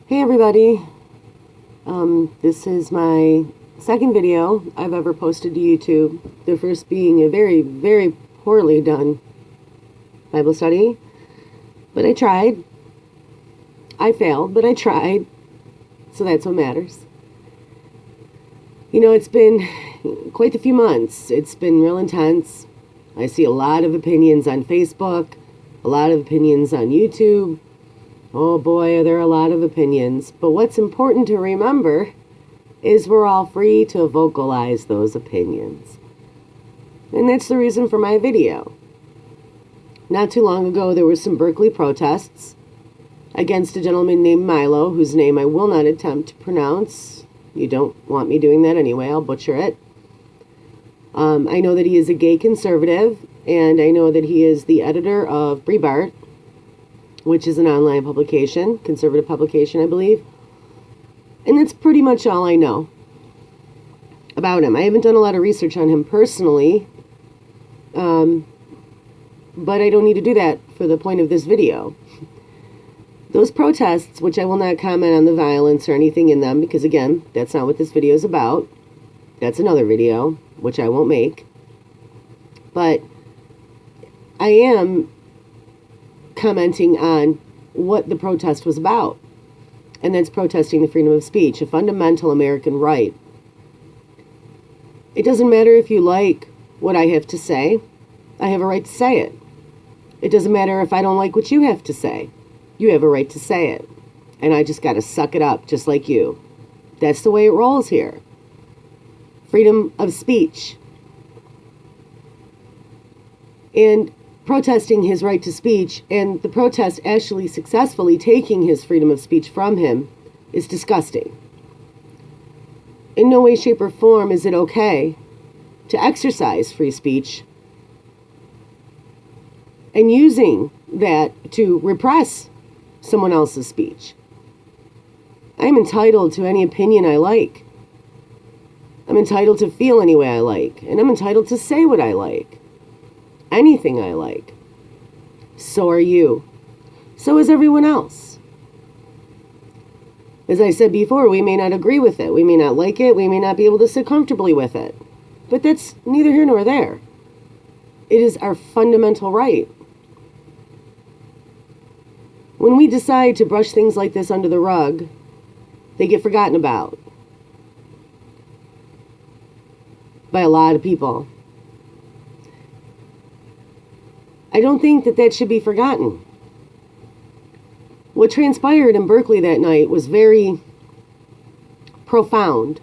Hey everybody, this is my second video I've ever posted to YouTube. The first being a very, very poorly done Bible study, but I tried. I failed, but I tried, so that's what matters. You know, it's been quite a few months. It's been real intense. I see a lot of opinions on Facebook, a lot of opinions on YouTube. Oh boy, there are a lot of opinions. But what's important to remember is we're all free to vocalize those opinions. And that's the reason for my video. Not too long ago, there were some Berkeley protests against a gentleman named Milo, whose name I will not attempt to pronounce. You don't want me doing that anyway, I'll butcher it. I know that he is a gay conservative, and I know that he is the editor of Breitbart, which is an online publication, conservative publication, I believe. And that's pretty much all I know about him. I haven't done a lot of research on him personally, but I don't need to do that for the point of this video. Those protests, which I will not comment on the violence or anything in them, because again, that's not what this video is about. That's another video, which I won't make. But I am commenting on what the protest was about. And that's protesting the freedom of speech, a fundamental American right. It doesn't matter if you like what I have to say. I have a right to say it. It doesn't matter if I don't like what you have to say. You have a right to say it. And I just got to suck it up, just like you. That's the way it rolls here. Freedom of speech. And protesting his right to speech, and the protest actually successfully taking his freedom of speech from him, is disgusting. In no way, shape, or form is it okay to exercise free speech and using that to repress someone else's speech. I am entitled to any opinion I like. I'm entitled to feel any way I like, and I'm entitled to say what I like. Anything I like. So are you. So is everyone else. As I said before, we may not agree with it. We may not like it. We may not be able to sit comfortably with it. But that's neither here nor there. It is our fundamental right. When we decide to brush things like this under the rug, they get forgotten about by a lot of people. I don't think that should be forgotten. What transpired in Berkeley that night was very profound.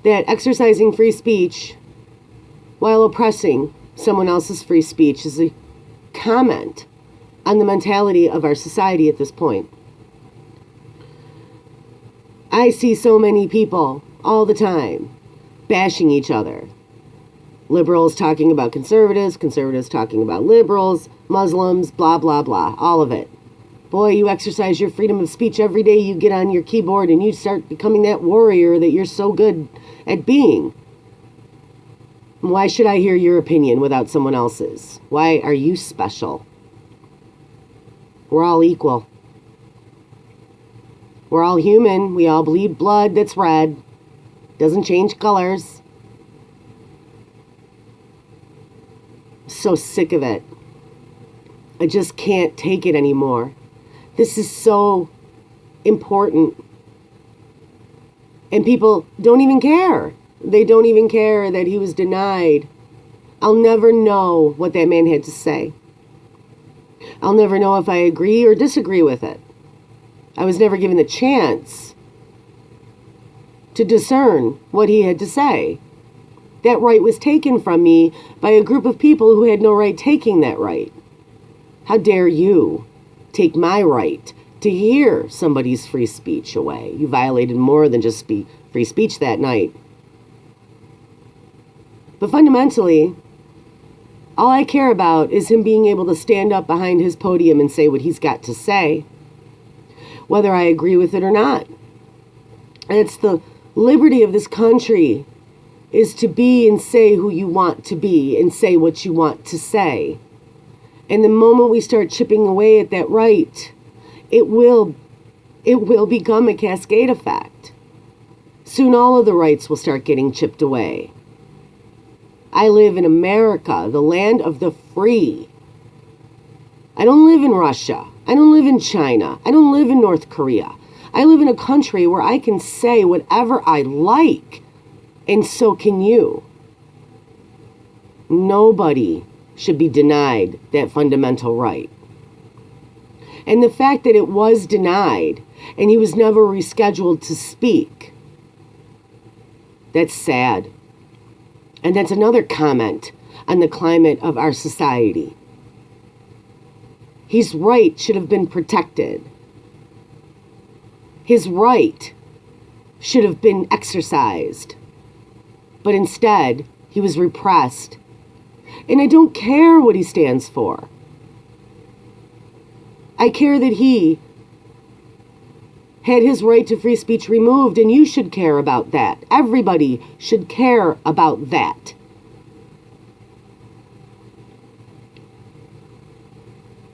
That exercising free speech while oppressing someone else's free speech is a comment on the mentality of our society at this point. I see so many people all the time bashing each other. Liberals talking about conservatives, conservatives talking about liberals, Muslims, blah, blah, blah, all of it. Boy, you exercise your freedom of speech every day. You get on your keyboard and you start becoming that warrior that you're so good at being. Why should I hear your opinion without someone else's? Why are you special? We're all equal. We're all human. We all bleed blood that's red. Doesn't change colors. So sick of it. I just can't take it anymore. This is so important. And people don't even care. They don't even care that he was denied. I'll never know what that man had to say. I'll never know if I agree or disagree with it. I was never given the chance to discern what he had to say. That right was taken from me by a group of people who had no right taking that right. How dare you take my right to hear somebody's free speech away? You violated more than just free speech that night. But fundamentally, all I care about is him being able to stand up behind his podium and say what he's got to say, whether I agree with it or not. And it's the liberty of this country is to be and say who you want to be and say what you want to say. And the moment we start chipping away at that right, it will become a cascade effect. Soon all of the rights will start getting chipped away. I live in America, the land of the free. I don't live in Russia. I don't live in China. I don't live in North Korea. I live in a country where I can say whatever I like, and so can you. Nobody should be denied that fundamental right. And the fact that it was denied and he was never rescheduled to speak, that's sad. And that's another comment on the climate of our society. His right should have been protected. His right should have been exercised. But instead, he was repressed. And I don't care what he stands for. I care that he had his right to free speech removed, and you should care about that. Everybody should care about that.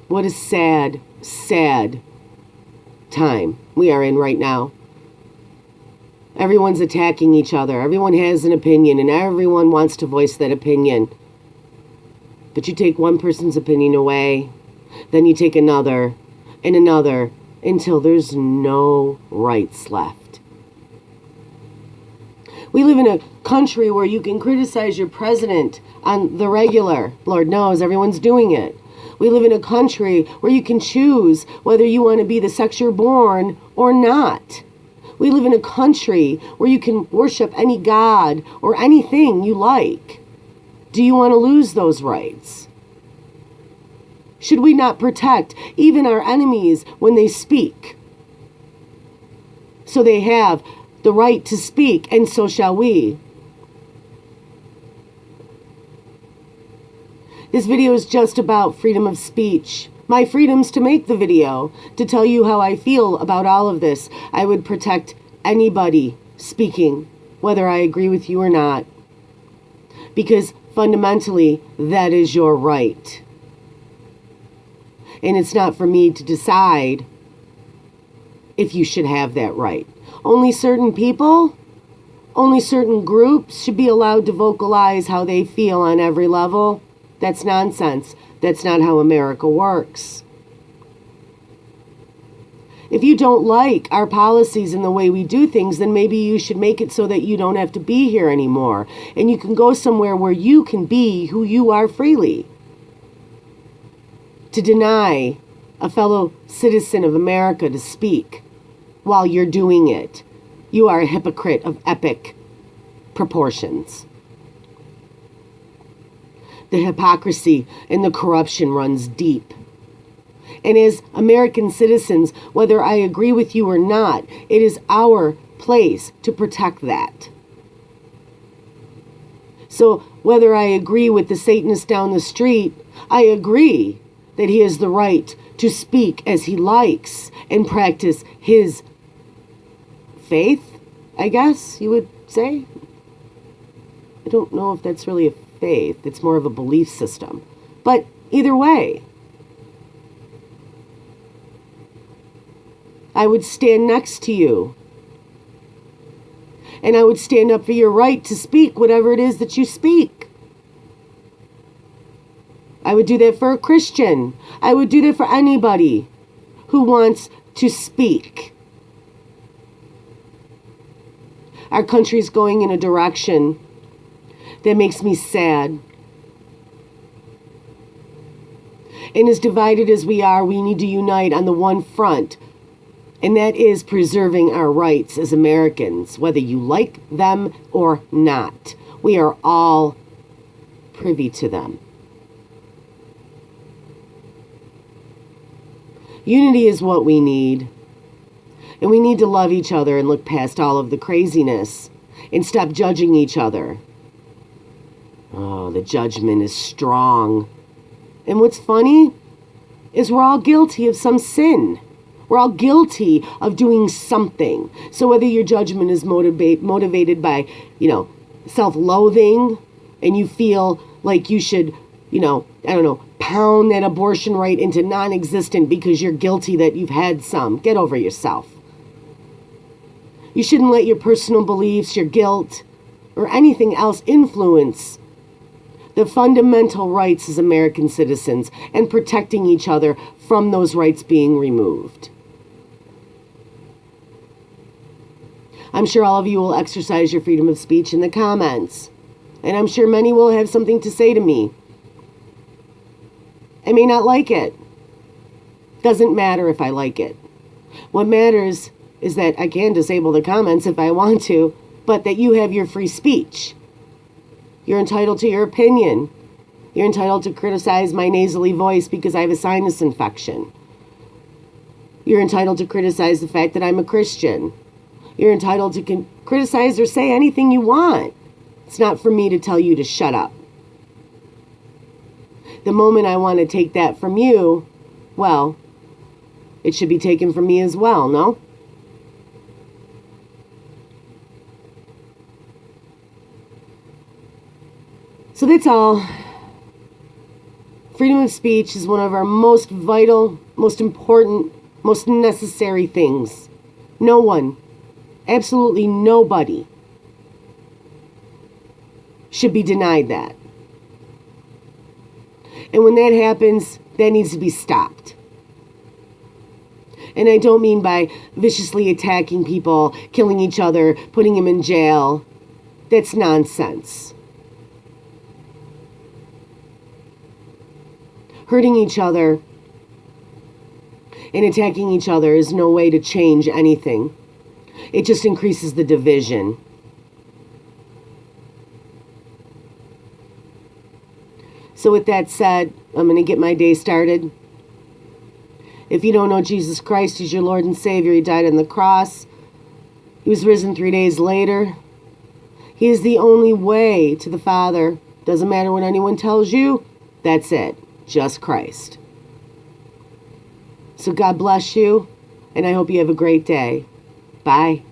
What a sad, sad time we are in right now. Everyone's attacking each other. Everyone has an opinion, and everyone wants to voice that opinion. But you take one person's opinion away, then you take another, and another, until there's no rights left. We live in a country where you can criticize your president on the regular. Lord knows, everyone's doing it. We live in a country where you can choose whether you want to be the sex you're born or not. We live in a country where you can worship any god or anything you like. Do you want to lose those rights? Should we not protect even our enemies when they speak? So they have the right to speak, and so shall we. This video is just about freedom of speech. My freedom's to make the video, to tell you how I feel about all of this. I would protect anybody speaking, whether I agree with you or not. Because fundamentally, that is your right. And it's not for me to decide if you should have that right. Only certain people, only certain groups should be allowed to vocalize how they feel on every level. That's nonsense. That's not how America works. If you don't like our policies and the way we do things, then maybe you should make it so that you don't have to be here anymore. And you can go somewhere where you can be who you are freely. To deny a fellow citizen of America to speak while you're doing it, you are a hypocrite of epic proportions. The hypocrisy and the corruption runs deep. And as American citizens, whether I agree with you or not, it is our place to protect that. So whether I agree with the Satanist down the street, I agree that he has the right to speak as he likes and practice his faith, I guess you would say. I don't know if that's really a faith. It's more of a belief system. But either way, I would stand next to you. And I would stand up for your right to speak whatever it is that you speak. I would do that for a Christian. I would do that for anybody who wants to speak. Our country's going in a direction that makes me sad. And as divided as we are, we need to unite on the one front, and that is preserving our rights as Americans, whether you like them or not. We are all privy to them. Unity is what we need. And we need to love each other and look past all of the craziness and stop judging each other. Oh, the judgment is strong. And what's funny is we're all guilty of some sin. We're all guilty of doing something. So whether your judgment is motivated by, self-loathing, and you feel like you should I don't know, pound that abortion right into non-existent because you're guilty that you've had some. Get over yourself. You shouldn't let your personal beliefs, your guilt, or anything else influence the fundamental rights as American citizens and protecting each other from those rights being removed. I'm sure all of you will exercise your freedom of speech in the comments, and I'm sure many will have something to say to me. I may not like it. Doesn't matter if I like it. What matters is that I can disable the comments if I want to, but that you have your free speech. You're entitled to your opinion. You're entitled to criticize my nasally voice because I have a sinus infection. You're entitled to criticize the fact that I'm a Christian. You're entitled to criticize or say anything you want. It's not for me to tell you to shut up. The moment I want to take that from you, well, it should be taken from me as well, no? So that's all. Freedom of speech is one of our most vital, most important, most necessary things. No one, absolutely nobody, should be denied that. And when that happens, that needs to be stopped. And I don't mean by viciously attacking people, killing each other, putting them in jail. That's nonsense. Hurting each other and attacking each other is no way to change anything. It just increases the division. So with that said, I'm going to get my day started. If you don't know Jesus Christ as your Lord and Savior, He died on the cross. He was risen 3 days later. He is the only way to the Father. Doesn't matter what anyone tells you. That's it. Just Christ. So God bless you, and I hope you have a great day. Bye.